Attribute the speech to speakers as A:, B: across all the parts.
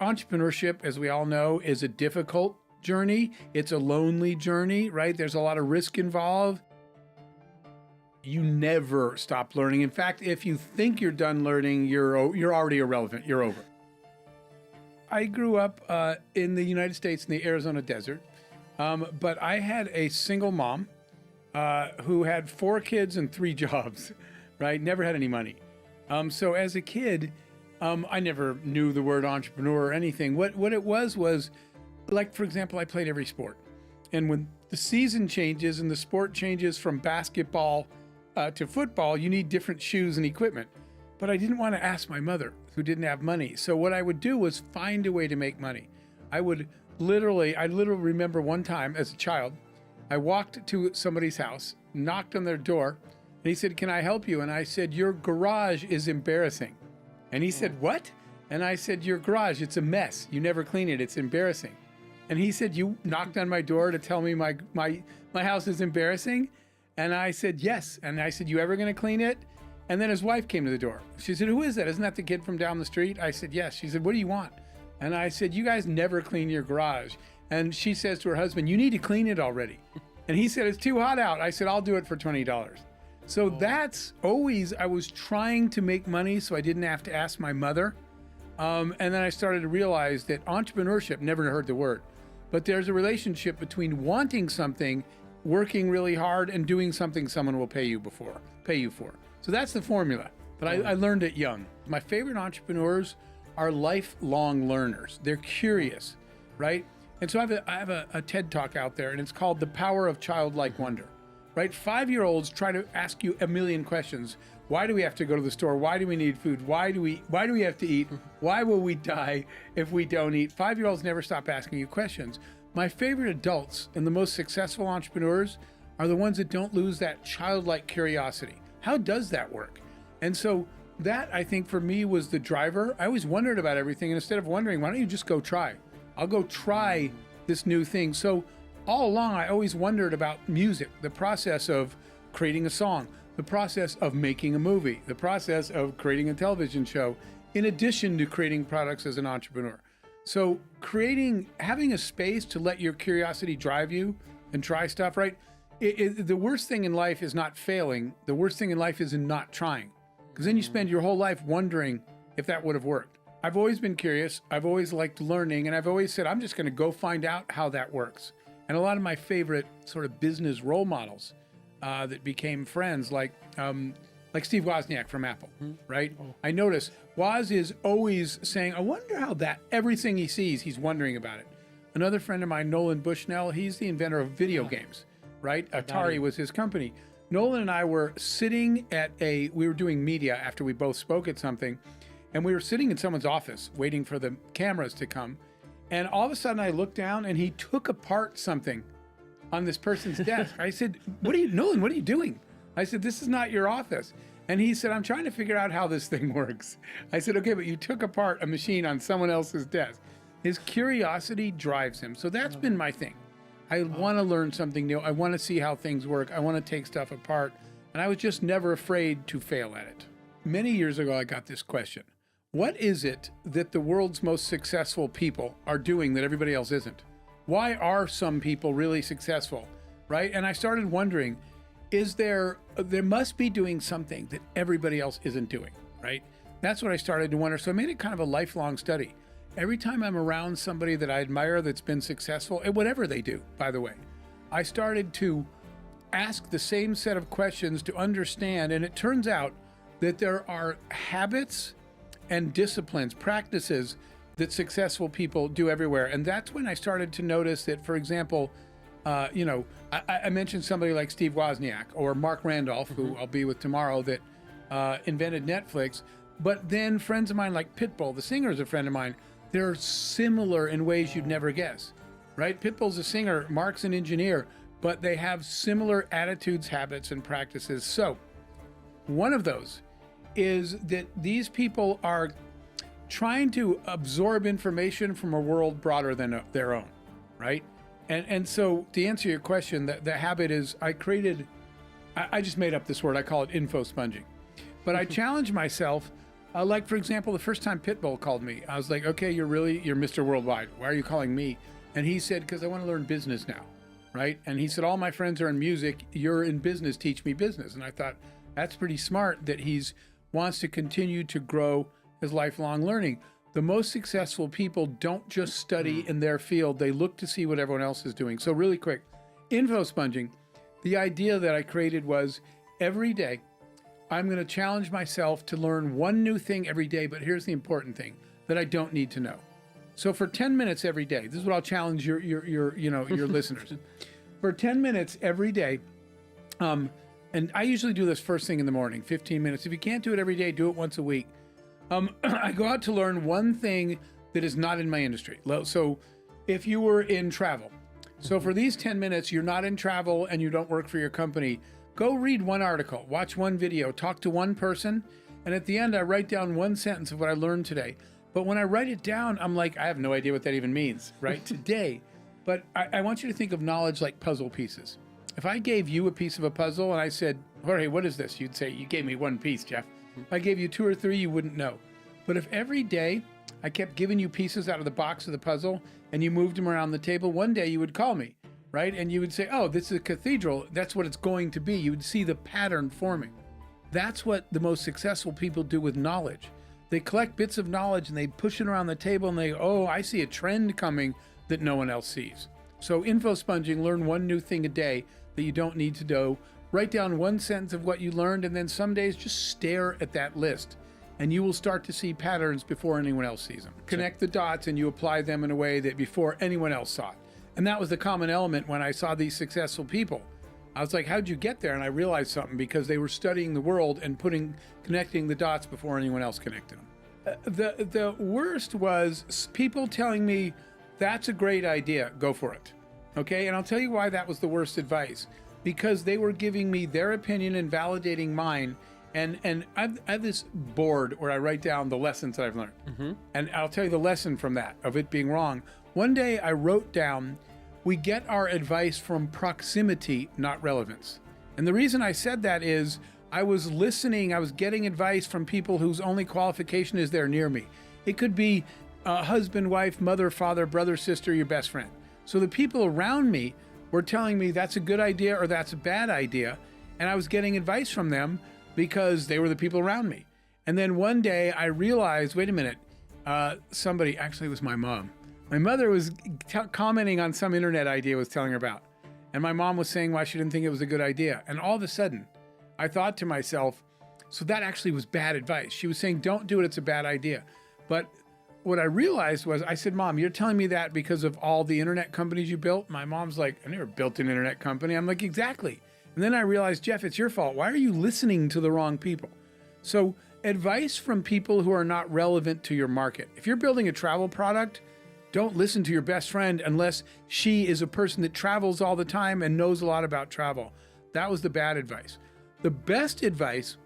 A: entrepreneurship, as we all know, is a difficult journey. It's a lonely journey, right? There's a lot of risk involved. You never stop learning. In fact, if you think you're done learning, you're already irrelevant. You're over. I grew up in the United States in the Arizona desert, but I had a single mom who had 4 kids and 3 jobs, right? Never had any money. So as a kid, I never knew the word entrepreneur or anything. What it was like, for example, I played every sport. And when the season changes and the sport changes from basketball to football, you need different shoes and equipment. But I didn't want to ask my mother, who didn't have money. So what I would do was find a way to make money. I literally remember one time as a child, I walked to somebody's house, knocked on their door, and he said, "Can I help you?" And I said, "Your garage is embarrassing." And he said, "What?" And I said, "Your garage, it's a mess. You never clean it. It's embarrassing." And he said, "You knocked on my door to tell me my house is embarrassing?" And I said, "Yes." And I said, "You ever going to clean it?" And then his wife came to the door. She said, "Who is that? Isn't that the kid from down the street?" I said, "Yes." She said, "What do you want?" And I said, "You guys never clean your garage." And she says to her husband, "You need to clean it already." And he said, "It's too hot out." I said, "I'll do it for $20. So that's always, I was trying to make money so I didn't have to ask my mother. And then I started to realize that entrepreneurship, never heard the word, but there's a relationship between wanting something, working really hard, and doing something someone will pay you for. So that's the formula. But I learned it young. My favorite entrepreneurs are lifelong learners. They're curious, right? And so I have a TED Talk out there, and it's called The Power of Childlike Wonder, right? 5-year-olds try to ask you a million questions. Why do we have to go to the store? Why do we need food? Why do we have to eat? Why will we die if we don't eat? 5-year-olds never stop asking you questions. My favorite adults and the most successful entrepreneurs are the ones that don't lose that childlike curiosity. How does that work? And so that, I think, for me was the driver. I always wondered about everything, and instead of wondering, why don't you just go try? I'll go try this new thing. So all along, I always wondered about music, the process of creating a song, the process of making a movie, the process of creating a television show, in addition to creating products as an entrepreneur. So having a space to let your curiosity drive you and try stuff, right? The worst thing in life is not failing. The worst thing in life is in not trying. Because then you spend your whole life wondering if that would have worked. I've always been curious. I've always liked learning. And I've always said, I'm just going to go find out how that works. And a lot of my favorite sort of business role models that became friends, like Steve Wozniak from Apple, right? Oh. I notice Woz is always saying, I wonder how everything he sees, he's wondering about it. Another friend of mine, Nolan Bushnell, he's the inventor of video games, right? Atari was his company. Nolan and I were sitting we were doing media after we both spoke at something, and we were sitting in someone's office waiting for the cameras to come. And all of a sudden I looked down and he took apart something on this person's desk. I said, Nolan, what are you doing? I said, this is not your office. And he said, I'm trying to figure out how this thing works. I said, okay, but you took apart a machine on someone else's desk. His curiosity drives him. So that's been my thing. I want to learn something new. I want to see how things work. I want to take stuff apart. And I was just never afraid to fail at it. Many years ago, I got this question. What is it that the world's most successful people are doing that everybody else isn't? Why are some people really successful, right? And I started wondering, there must be doing something that everybody else isn't doing, right? That's what I started to wonder. So I made it kind of a lifelong study. Every time I'm around somebody that I admire that's been successful, and whatever they do, by the way, I started to ask the same set of questions to understand. And it turns out that there are habits and disciplines, practices that successful people do everywhere. And that's when I started to notice that, for example, I mentioned somebody like Steve Wozniak or Mark Randolph, who I'll be with tomorrow, that invented Netflix. But then friends of mine like Pitbull, the singer, is a friend of mine. They're similar in ways you'd never guess, right? Pitbull's a singer, Mark's an engineer, but they have similar attitudes, habits, and practices. So one of those is that these people are trying to absorb information from a world broader than their own, right? And so to answer your question, the habit is I just made up this word. I call it info sponging. But I challenge myself Like, for example, the first time Pitbull called me, I was like, okay, you're Mr. Worldwide. Why are you calling me? And he said, because I want to learn business now, right? And he said, all my friends are in music. You're in business. Teach me business. And I thought, that's pretty smart that he's wants to continue to grow his lifelong learning. The most successful people don't just study in their field. They look to see what everyone else is doing. So really quick, info sponging, the idea that I created was every day, I'm going to challenge myself to learn one new thing every day, but here's the important thing that I don't need to know. So for 10 minutes every day, this is what I'll challenge your listeners. For 10 minutes every day, and I usually do this first thing in the morning, 15 minutes. If you can't do it every day, do it once a week. I go out to learn one thing that is not in my industry. So if you were in travel, so for these 10 minutes, you're not in travel and you don't work for your company, go read one article, watch one video, talk to one person, and at the end, I write down one sentence of what I learned today. But when I write it down, I'm like, I have no idea what that even means, right? Today. But I want you to think of knowledge like puzzle pieces. If I gave you a piece of a puzzle and I said, Jorge, what is this? You'd say, you gave me one piece, Jeff. If I gave you 2 or 3, you wouldn't know. But if every day I kept giving you pieces out of the box of the puzzle and you moved them around the table, one day you would call me, right? And you would say, oh, this is a cathedral. That's what it's going to be. You would see the pattern forming. That's what the most successful people do with knowledge. They collect bits of knowledge and they push it around the table and they, oh, I see a trend coming that no one else sees. So info sponging, learn one new thing a day that you don't need to know. Write down one sentence of what you learned, and then some days just stare at that list, and you will start to see patterns before anyone else sees them. Connect the dots, and you apply them in a way that before anyone else saw it. And that was the common element when I saw these successful people. I was like, how'd you get there? And I realized something, because they were studying the world and connecting the dots before anyone else connected them. The worst was people telling me, that's a great idea, go for it. Okay, and I'll tell you why that was the worst advice. Because they were giving me their opinion and validating mine. And I have this board where I write down the lessons that I've learned. Mm-hmm. And I'll tell you the lesson from that, of it being wrong. One day I wrote down, we get our advice from proximity, not relevance. And the reason I said that is I was listening, I was getting advice from people whose only qualification is they're near me. It could be husband, wife, mother, father, brother, sister, your best friend. So the people around me were telling me that's a good idea or that's a bad idea. And I was getting advice from them because they were the people around me. And then one day I realized, wait a minute, somebody, actually it was my mom. My mother was commenting on some internet idea I was telling her about. And my mom was saying why she didn't think it was a good idea. And all of a sudden, I thought to myself, so that actually was bad advice. She was saying, don't do it, it's a bad idea. But what I realized was, I said, Mom, you're telling me that because of all the internet companies you built? My mom's like, I never built an internet company. I'm like, exactly. And then I realized, Jeff, it's your fault. Why are you listening to the wrong people? So advice from people who are not relevant to your market. If you're building a travel product, don't listen to your best friend unless she is a person that travels all the time and knows a lot about travel. That was the bad advice. The best advice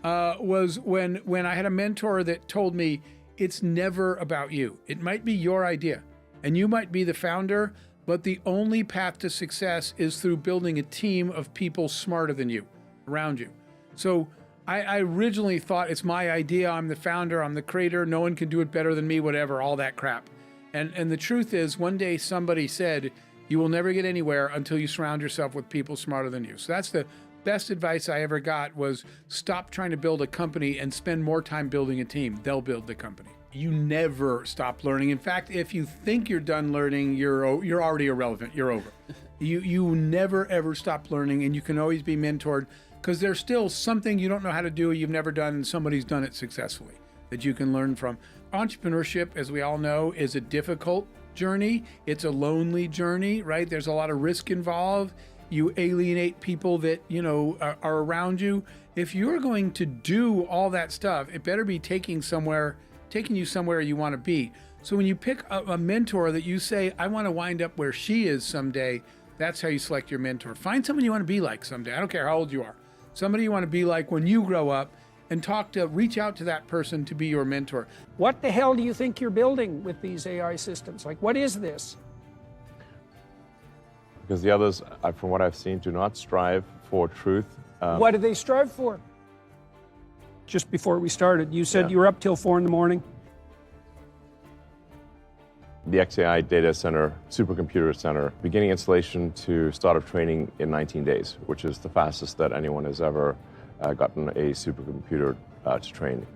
A: was when I had a mentor that told me, it's never about you. It might be your idea and you might be the founder, but the only path to success is through building a team of people smarter than you around you. So I originally thought it's my idea. I'm the founder, I'm the creator. No one can do it better than me, whatever, all that crap. And the truth is, one day somebody said, you will never get anywhere until you surround yourself with people smarter than you. So that's the best advice I ever got, was stop trying to build a company and spend more time building a team. They'll build the company. You never stop learning. In fact, if you think you're done learning, you're already irrelevant. You're over. You never, ever stop learning, and you can always be mentored, because there's still something you don't know how to do, you've never done, and somebody's done it successfully that you can learn from. Entrepreneurship, as we all know, is a difficult journey. It's a lonely journey, right? There's a lot of risk involved. You alienate people that, are around you. If you're going to do all that stuff, it better be taking you somewhere you want to be. So when you pick a mentor that you say, I want to wind up where she is someday, that's how you select your mentor. Find someone you want to be like someday. I don't care how old you are. Somebody you want to be like when you grow up, and reach out to that person to be your mentor.
B: What the hell do you think you're building with these AI systems? Like, what is this?
C: Because the others, from what I've seen, do not strive for truth.
B: What do they strive for? just before we started. You said
C: Yeah.
B: you were up till 4 in the morning.
C: The XAI Data Center, Supercomputer Center, beginning installation to start of training in 19 days, which is the fastest that anyone has ever gotten a supercomputer to train.